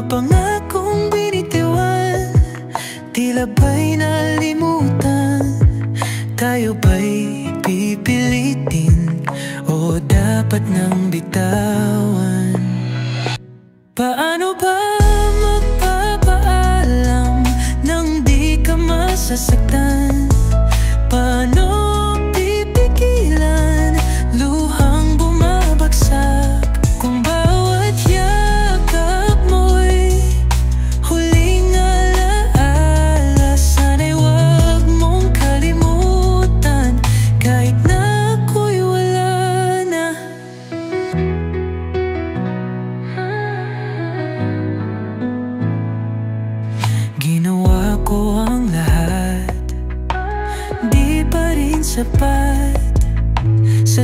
pangakong binitiwan, tila ba'y nalimutan? Tayo ba'y pipilitin o dapat nang bitawan? Paano ba magpapaalam nang di ka masasaktan? Paano pipigilan luhang bumabagsak? Kung bawat yakap mo'y huling alaala, sana'y wag mong kalimutan kahit na ako'y wala na. Ginawa ko ang lahat, di pa rin sapat sa